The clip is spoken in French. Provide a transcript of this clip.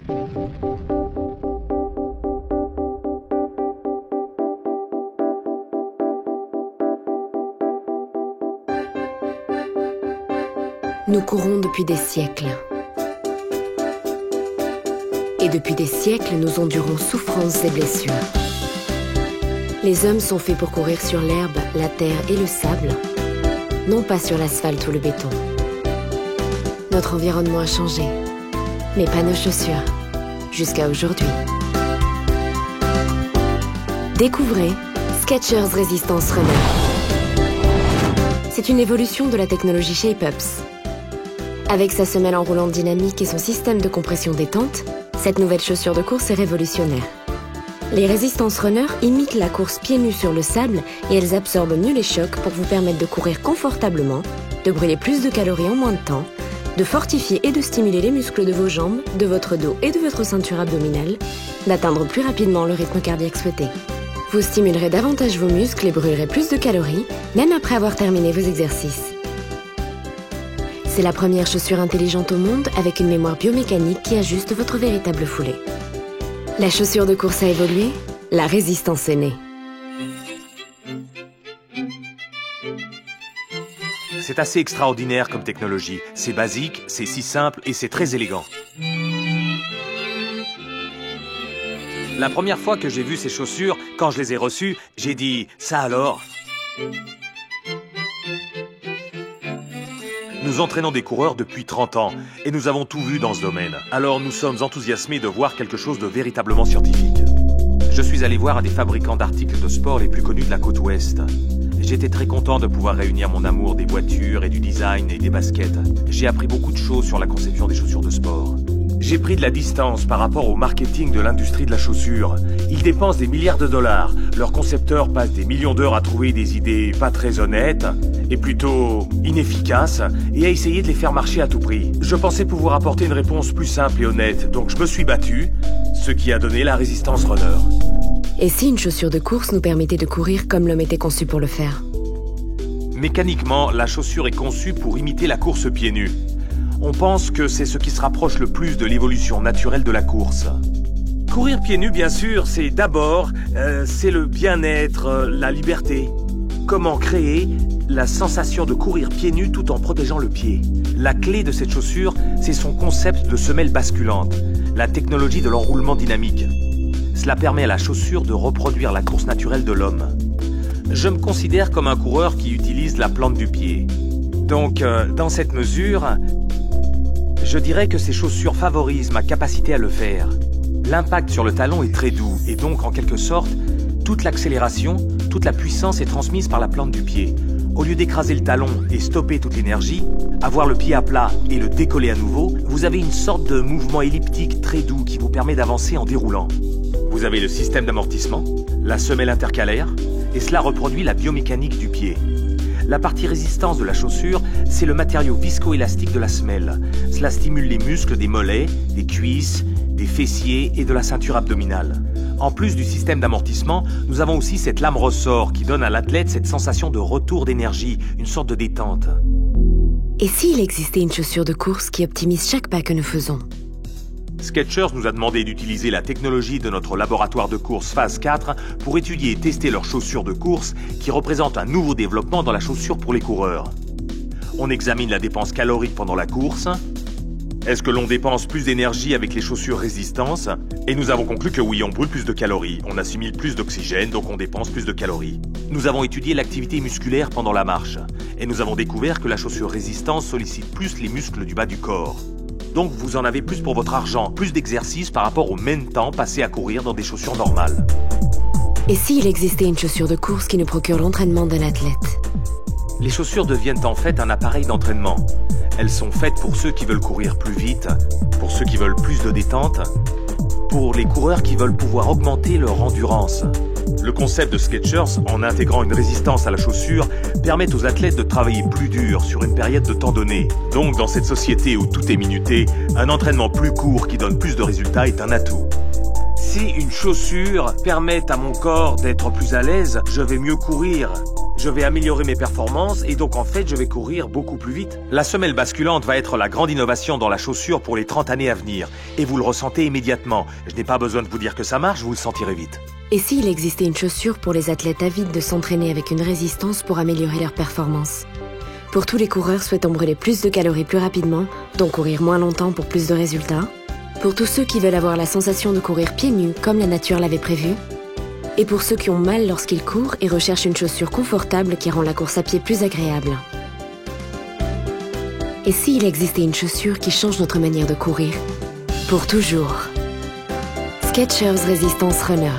Nous courons depuis des siècles. Et depuis des siècles, nous endurons souffrances et blessures. Les hommes sont faits pour courir sur l'herbe, la terre et le sable, non pas sur l'asphalte ou le béton. Notre environnement a changé, mais pas nos chaussures, jusqu'à aujourd'hui. Découvrez Skechers Resistance Runner. C'est une évolution de la technologie Shape-Ups. Avec sa semelle enroulante dynamique et son système de compression détente, cette nouvelle chaussure de course est révolutionnaire. Les Resistance Runner imitent la course pieds nus sur le sable et elles absorbent mieux les chocs pour vous permettre de courir confortablement, de brûler plus de calories en moins de temps, de fortifier et de stimuler les muscles de vos jambes, de votre dos et de votre ceinture abdominale, d'atteindre plus rapidement le rythme cardiaque souhaité. Vous stimulerez davantage vos muscles et brûlerez plus de calories, même après avoir terminé vos exercices. C'est la première chaussure intelligente au monde avec une mémoire biomécanique qui ajuste votre véritable foulée. La chaussure de course a évolué, la résistance est née. C'est assez extraordinaire comme technologie. C'est basique, c'est si simple et c'est très élégant. La première fois que j'ai vu ces chaussures, quand je les ai reçues, j'ai dit « ça alors ?» Nous entraînons des coureurs depuis 30 ans et nous avons tout vu dans ce domaine. Alors nous sommes enthousiasmés de voir quelque chose de véritablement scientifique. Je suis allé voir un des fabricants d'articles de sport les plus connus de la côte ouest. J'étais très content de pouvoir réunir mon amour des voitures et du design et des baskets. J'ai appris beaucoup de choses sur la conception des chaussures de sport. J'ai pris de la distance par rapport au marketing de l'industrie de la chaussure. Ils dépensent des milliards de dollars. Leurs concepteurs passent des millions d'heures à trouver des idées pas très honnêtes et plutôt inefficaces et à essayer de les faire marcher à tout prix. Je pensais pouvoir apporter une réponse plus simple et honnête, donc je me suis battu, ce qui a donné la Resistance Runner. Et si une chaussure de course nous permettait de courir comme l'homme était conçu pour le faire? Mécaniquement, la chaussure est conçue pour imiter la course pieds nus. On pense que c'est ce qui se rapproche le plus de l'évolution naturelle de la course. Courir pieds nus, bien sûr, c'est d'abord, c'est le bien-être, la liberté. Comment créer la sensation de courir pieds nus tout en protégeant le pied? La clé de cette chaussure, c'est son concept de semelle basculante, la technologie de l'enroulement dynamique. Cela permet à la chaussure de reproduire la course naturelle de l'homme. Je me considère comme un coureur qui utilise la plante du pied. Donc, dans cette mesure, je dirais que ces chaussures favorisent ma capacité à le faire. L'impact sur le talon est très doux et donc, en quelque sorte, toute l'accélération, toute la puissance est transmise par la plante du pied. Au lieu d'écraser le talon et stopper toute l'énergie, avoir le pied à plat et le décoller à nouveau, vous avez une sorte de mouvement elliptique très doux qui vous permet d'avancer en déroulant. Vous avez le système d'amortissement, la semelle intercalaire, et cela reproduit la biomécanique du pied. La partie résistance de la chaussure, c'est le matériau viscoélastique de la semelle. Cela stimule les muscles des mollets, des cuisses, des fessiers et de la ceinture abdominale. En plus du système d'amortissement, nous avons aussi cette lame ressort qui donne à l'athlète cette sensation de retour d'énergie, une sorte de détente. Et s'il existait une chaussure de course qui optimise chaque pas que nous faisons? Skechers nous a demandé d'utiliser la technologie de notre laboratoire de course phase 4 pour étudier et tester leurs chaussures de course qui représentent un nouveau développement dans la chaussure pour les coureurs. On examine la dépense calorique pendant la course. Est-ce que l'on dépense plus d'énergie avec les chaussures résistance? Et nous avons conclu que oui, on brûle plus de calories, on assimile plus d'oxygène, donc on dépense plus de calories. Nous avons étudié l'activité musculaire pendant la marche, et nous avons découvert que la chaussure résistance sollicite plus les muscles du bas du corps. Donc vous en avez plus pour votre argent, plus d'exercice par rapport au même temps passé à courir dans des chaussures normales. Et s'il existait une chaussure de course qui nous procure l'entraînement d'un athlète? Les chaussures deviennent en fait un appareil d'entraînement. Elles sont faites pour ceux qui veulent courir plus vite, pour ceux qui veulent plus de détente, pour les coureurs qui veulent pouvoir augmenter leur endurance. Le concept de Skechers, en intégrant une résistance à la chaussure, permet aux athlètes de travailler plus dur sur une période de temps donnée. Donc, dans cette société où tout est minuté, un entraînement plus court qui donne plus de résultats est un atout. Si une chaussure permet à mon corps d'être plus à l'aise, je vais mieux courir. Je vais améliorer mes performances et donc en fait je vais courir beaucoup plus vite. La semelle basculante va être la grande innovation dans la chaussure pour les 30 années à venir. Et vous le ressentez immédiatement. Je n'ai pas besoin de vous dire que ça marche, vous le sentirez vite. Et s'il existait une chaussure pour les athlètes avides de s'entraîner avec une résistance pour améliorer leur performance? Pour tous les coureurs souhaitant brûler plus de calories plus rapidement, donc courir moins longtemps pour plus de résultats? Pour tous ceux qui veulent avoir la sensation de courir pieds nus comme la nature l'avait prévu? Et pour ceux qui ont mal lorsqu'ils courent et recherchent une chaussure confortable qui rend la course à pied plus agréable. Et s'il existait une chaussure qui change notre manière de courir? Pour toujours. Skechers Resistance Runner.